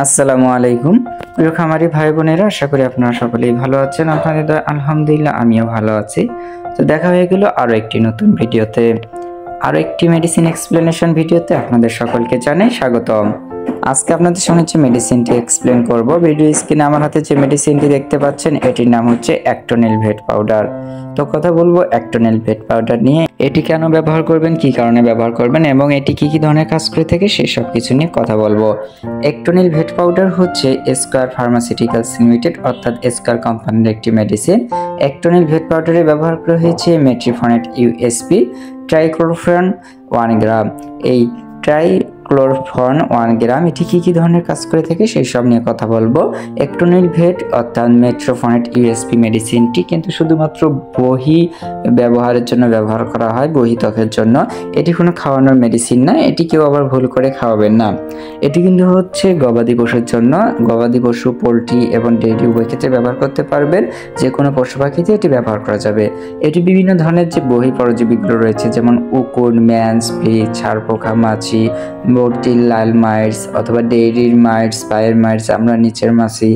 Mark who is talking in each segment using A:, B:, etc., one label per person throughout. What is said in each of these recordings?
A: আসসালামু আলাইকুম প্রিয় খামারি ভাই বোনেরা, আশা করি আপনারা সকলেই ভালো আছেন। আপনাদের দয়ায় আলহামদুলিল্লাহ আমিও ভালো আছি। তো দেখা হয়ে গেল আরো একটি নতুন ভিডিওতে, আরো একটি মেডিসিন এক্সপ্লেনেশন ভিডিওতে আপনাদের সকলকে জানাই স্বাগতম। আজকে আপনাদের সামনে যে মেডিসিনটি এক্সপ্লেন করব, ভিডিও স্ক্রিনে আমার হাতে যে মেডিসিনটি দেখতে পাচ্ছেন এটির নাম হচ্ছে অ্যাক্টোনিল ভেট পাউডার। তো কথা বলবো অ্যাক্টোনিল ভেট পাউডার নিয়ে, এটি কেন ব্যবহার করবেন, কি কারণে ব্যবহার করবেন এবং এটি কি কি ধরনের কাজ করে থাকে সেই সব কিছু নিয়ে কথা বলবো। অ্যাক্টোনিল ভেট পাউডার হচ্ছে স্কয়ার ফার্মাসিউটিক্যালস লিমিটেড অর্থাৎ স্কয়ার কোম্পানির একটি মেডিসিন। অ্যাক্টোনিল ভেট পাউডারে ব্যবহার করা হয়েছে মেট্রিফোনেট ইউএসপি, ট্রাইক্লোরোফেন 1 গ্রাম। এই ট্রাইক্লোরোফেন 1 গ্রাম এটি কি ধরনের কাজ করে থাকে সেই সব নিয়ে কথা বলবো। অ্যাক্টোনিল ভেট অর্থাৎ মেট্রিফোনেট ইউএসপি মেডিসিনটি কিন্তু শুধুমাত্র বহি ব্যবহারের জন্য ব্যবহার করা হয়, বহি ত্বকের জন্য। এটি কোনো খাওয়ানোর মেডিসিন না, এটি কেউ আবার ভুল করে খাওয়াবেন না। এটি কিন্তু হচ্ছে গবাদি পশুর জন্য। গবাদি পশু, পোলট্রি এবং ডেইরি উভয় ক্ষেত্রে ব্যবহার করতে পারবেন। যে কোনো পশু পাখিতে এটি ব্যবহার করা যাবে। এটি বিভিন্ন ধরনের যে বহি পরজীবীগুলো রয়েছে, যেমন উকুন, ম্যান্স, ফ্লিজ, ছারপোকা, মাছি, পোলট্রির লাল মাইটস অথবা ডেইরির মাইটস, পায়ের মাইটস, আমরা নিচের মাছি,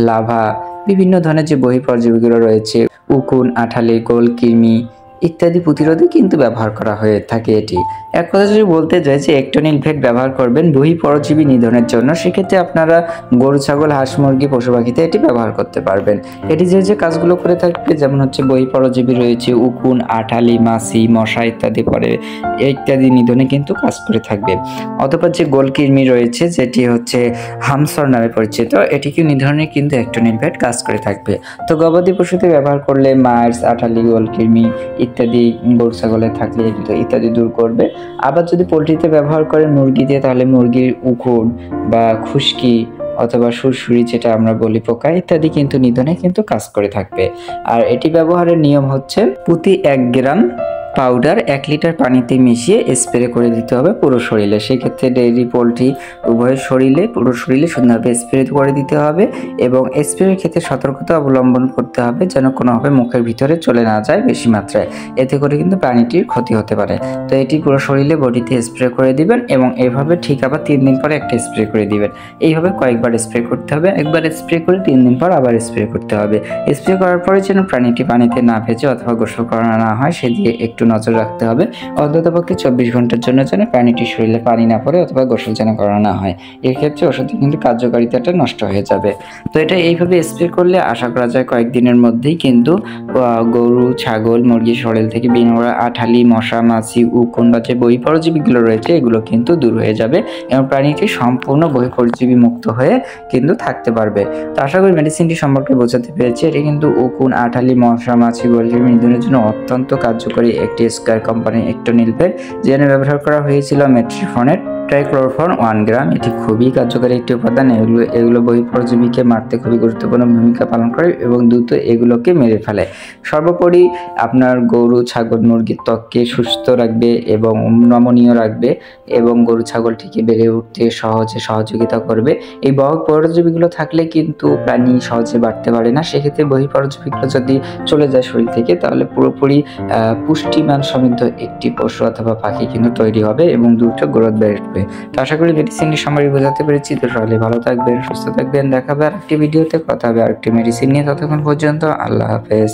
A: লাভা, বিভিন্ন ধরনের যে বহি পরজীবীগুলো রয়েছে, উকুন, আঠালি, গোল কৃমি ইত্যাদি প্রতিরোধে কিন্তু ব্যবহার করা হয়ে থাকে। এটি এক কথা যদি বলতে যাই যে অ্যাক্টোনিল ভেট ব্যবহার করবেন বহি পরজীবী নিধনের জন্য, সেক্ষেত্রে আপনারা গরু, ছাগল, হাঁস, মুরগি, পশু পাখিতে এটি ব্যবহার করতে পারবেন। এটি যে কাজগুলো করে থাকবে, যেমন হচ্ছে বহি পরজীবী রয়েছে উকুন, আঠালি, মাছি, মশা ইত্যাদি নিধনে কিন্তু কাজ করে থাকবে। অথবা যে গোল কৃমি রয়েছে, যেটি হচ্ছে হামসর নামে পরিচিত, এটিকে নিধনে কিন্তু অ্যাক্টোনিল ভেট কাজ করে থাকবে। তো গবাদি পশুতে ব্যবহার করলে মাইটস, আঠালি, গোল কৃমি ইত্যাদি গরু ছাগলে থাকলে ইত্যাদি দূর করবে। আবার যদি পোলট্রিতে ব্যবহার করেন মুরগিতে, তাহলে মুরগির উকুন বা খুশকি অথবা সুরসুরি, যেটা আমরা বলি, পোকা ইত্যাদি কিন্তু নিধনে কিন্তু কাজ করে থাকবে। আর এটি ব্যবহারের নিয়ম হচ্ছে প্রতি 1 গ্রাম পাউডার 1 লিটার পানিতে মিশিয়ে স্প্রে করে দিতে হবে পুরো শরীরে। সেক্ষেত্রে ডেইরি, পোলট্রি উভয় শরীরে, পুরো শরীরে সুন্দরভাবে স্প্রে করে দিতে হবে এবং স্প্রের ক্ষেত্রে সতর্কতা অবলম্বন করতে হবে যেন কোনোভাবে মুখের ভিতরে চলে না যায় বেশি মাত্রায়, এতে করে কিন্তু প্রাণীটির ক্ষতি হতে পারে। তো এটি পুরো শরীরে, বডিতে স্প্রে করে দিবেন এবং এভাবে ঠিক আবার 3 দিন পরে একটা স্প্রে করে দিবেন। এইভাবে কয়েকবার স্প্রে করতে হবে। একবার স্প্রে করে 3 দিন পর আবার স্প্রে করতে হবে। স্প্রে করার পরে যেন প্রাণীটি পানিতে না ভেজে অথবা গোসল করানো না হয় সেদিকে একটু নজর রাখতে হবে। অন্ততপক্ষে 24 ঘন্টার জন্য যেন প্রাণীটির শরীরে পানি না পড়ে অথবা গোসল যেন করানো না হয়। এক্ষেত্রে ওষুধের কিন্তু কার্যকারিতাটা নষ্ট হয়ে যাবে। তো এটা এইভাবে স্প্রে করলে আশা করা যায় কয়েকদিনের মধ্যেই কিন্তু গরু, ছাগল, মুরগির শরীর থেকে বিভিন্ন আঠালি, মশা, মাছি, উকুন বা যে বহি পরজীবীগুলো রয়েছে এগুলো কিন্তু দূর হয়ে যাবে এবং প্রাণীটি সম্পূর্ণ বহি পরজীবী মুক্ত হয়ে কিন্তু থাকতে পারবে। তো আশা করি মেডিসিনটি সম্পর্কে বোঝাতে পেরেছি। এটি কিন্তু উকুন, আঠালি, মশা, মাছি, পরজীবী নিধনের জন্য অত্যন্ত কার্যকরী একটি স্কয়ার কোম্পানির অ্যাক্টোনিল ভেট, যেখানে ব্যবহার করা হয়েছিল মেট্রিফোনেট ট্রাইক্লোরোফেন 1 গ্রাম। এটি খুবই কার্যকরী একটি উপাদান। এগুলো বহি পরজীবীকে মারতে খুবই গুরুত্বপূর্ণ ভূমিকা পালন করে এবং দ্রুত এগুলোকে মেরে ফেলে। সর্বোপরি আপনার গরু, ছাগল, মুরগির ত্বককে সুস্থ রাখবে এবং নমনীয় রাখবে এবং গরু ছাগলটিকে বেড়ে উঠতে সহযোগিতা করবে। এই বহি পরজীবীগুলো থাকলে কিন্তু প্রাণী সহজে বাড়তে পারে না। সেক্ষেত্রে বহি পরজীবীগুলো যদি চলে যায় শরীর থেকে, তাহলে পুরোপুরি পুষ্টিমান সমৃদ্ধ একটি পশু অথবা পাখি কিন্তু তৈরি হবে এবং দ্রুত গ্রোথ বেড়ে। তো আশা করি মেডিসিনটি সামরি বোঝাতে পেরেছি। তো সবাই ভালো থাকবেন, সুস্থ থাকবেন। দেখা হবে আরেকটি ভিডিওতে, কথা হবে আরেকটি মেডিসিন নিয়ে। ততক্ষণ পর্যন্ত আল্লাহ হাফেজ।